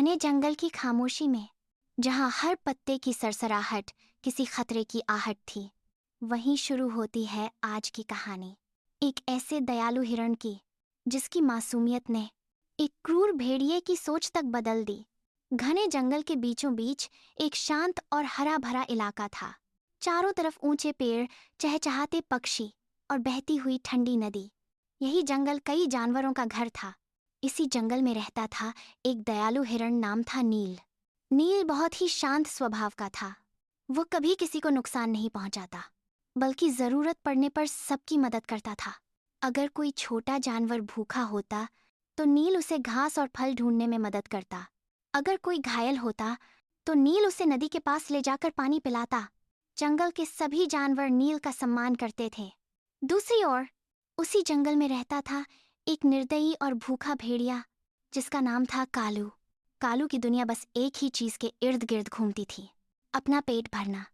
घने जंगल की खामोशी में, जहां हर पत्ते की सरसराहट किसी खतरे की आहट थी, वहीं शुरू होती है आज की कहानी। एक ऐसे दयालु हिरण की, जिसकी मासूमियत ने एक क्रूर भेड़िए की सोच तक बदल दी। घने जंगल के बीचों बीच एक शांत और हरा भरा इलाका था। चारों तरफ ऊंचे पेड़, चहचहाते पक्षी और बहती हुई ठंडी नदी। यही जंगल कई जानवरों का घर था। इसी जंगल में रहता था एक दयालु हिरण, नाम था नील। नील बहुत ही शांत स्वभाव का था। वो कभी किसी को नुकसान नहीं पहुंचाता, बल्कि जरूरत पड़ने पर सबकी मदद करता था। अगर कोई छोटा जानवर भूखा होता तो नील उसे घास और फल ढूंढने में मदद करता। अगर कोई घायल होता तो नील उसे नदी के पास ले जाकर पानी पिलाता। जंगल के सभी जानवर नील का सम्मान करते थे। दूसरी ओर उसी जंगल में रहता था एक निर्दयी और भूखा भेड़िया, जिसका नाम था कालू। कालू की दुनिया बस एक ही चीज के इर्द गिर्द घूमती थी, अपना पेट भरना।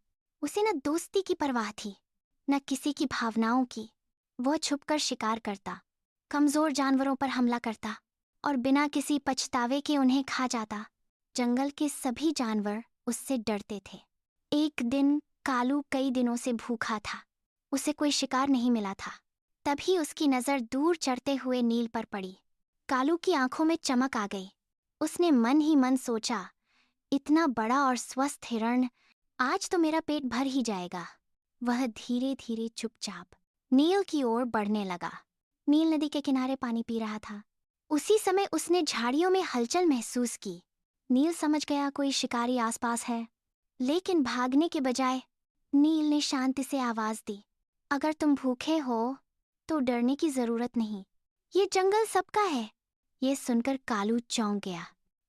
उसे न दोस्ती की परवाह थी, न किसी की भावनाओं की। वह छुपकर शिकार करता, कमजोर जानवरों पर हमला करता और बिना किसी पछतावे के उन्हें खा जाता। जंगल के सभी जानवर उससे डरते थे। एक दिन कालू कई दिनों से भूखा था। उसे कोई शिकार नहीं मिला था। तभी उसकी नजर दूर चढ़ते हुए नील पर पड़ी। कालू की आंखों में चमक आ गई। उसने मन ही मन सोचा, इतना बड़ा और स्वस्थ हिरण, आज तो मेरा पेट भर ही जाएगा। वह धीरे धीरे चुपचाप नील की ओर बढ़ने लगा। नील नदी के किनारे पानी पी रहा था। उसी समय उसने झाड़ियों में हलचल महसूस की। नील समझ गया कोई शिकारी आसपास है, लेकिन भागने के बजाय नील ने शांति से आवाज दी, अगर तुम भूखे हो तो डरने की जरूरत नहीं, ये जंगल सबका है। ये सुनकर कालू चौंक गया।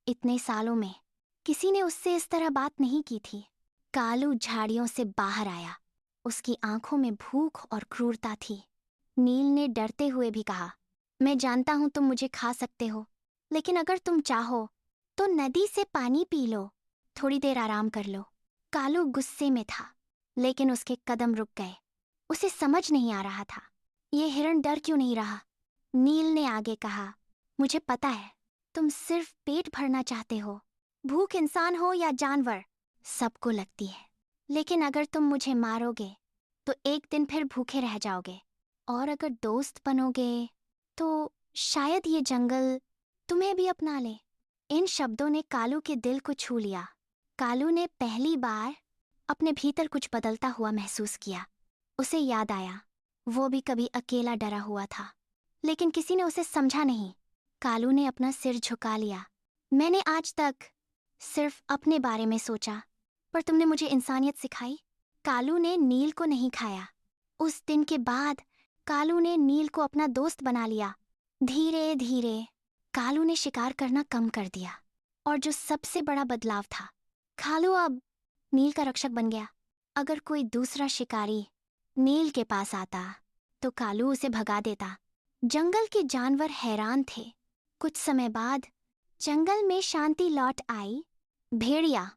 इतने सालों में किसी ने उससे इस तरह बात नहीं की थी। कालू झाड़ियों से बाहर आया। उसकी आंखों में भूख और क्रूरता थी। नील ने डरते हुए भी कहा, मैं जानता हूं तुम मुझे खा सकते हो, लेकिन अगर तुम चाहो तो नदी से पानी पी लो, थोड़ी देर आराम कर लो। कालू गुस्से में था, लेकिन उसके कदम रुक गए। उसे समझ नहीं आ रहा था, ये हिरण डर क्यों नहीं रहा। नील ने आगे कहा, मुझे पता है, तुम सिर्फ पेट भरना चाहते हो। भूख इंसान हो या जानवर, सबको लगती है। लेकिन अगर तुम मुझे मारोगे तो एक दिन फिर भूखे रह जाओगे, और अगर दोस्त बनोगे तो शायद ये जंगल तुम्हें भी अपना ले। इन शब्दों ने कालू के दिल को छू लिया। कालू ने पहली बार अपने भीतर कुछ बदलता हुआ महसूस किया। उसे याद आया, वो भी कभी अकेला डरा हुआ था, लेकिन किसी ने उसे समझा नहीं। कालू ने अपना सिर झुका लिया। मैंने आज तक सिर्फ अपने बारे में सोचा, पर तुमने मुझे इंसानियत सिखाई। कालू ने नील को नहीं खाया। उस दिन के बाद कालू ने नील को अपना दोस्त बना लिया। धीरे धीरे कालू ने शिकार करना कम कर दिया, और जो सबसे बड़ा बदलाव था, कालू अब नील का रक्षक बन गया। अगर कोई दूसरा शिकारी नील के पास आता तो कालू उसे भगा देता। जंगल के जानवर हैरान थे। कुछ समय बाद जंगल में शांति लौट आई। भेड़िया,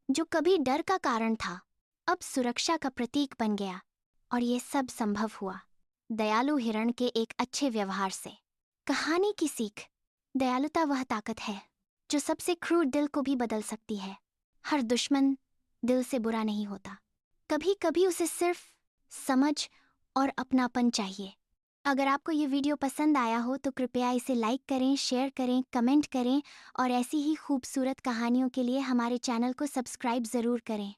जो कभी डर का कारण था, अब सुरक्षा का प्रतीक बन गया। और ये सब संभव हुआ दयालु हिरण के एक अच्छे व्यवहार से। कहानी की सीख, दयालुता वह ताकत है जो सबसे क्रूर दिल को भी बदल सकती है। हर दुश्मन दिल से बुरा नहीं होता, कभी कभी उसे सिर्फ समझ और अपनापन चाहिए। अगर आपको ये वीडियो पसंद आया हो तो कृपया इसे लाइक करें, शेयर करें, कमेंट करें, और ऐसी ही खूबसूरत कहानियों के लिए हमारे चैनल को सब्सक्राइब ज़रूर करें।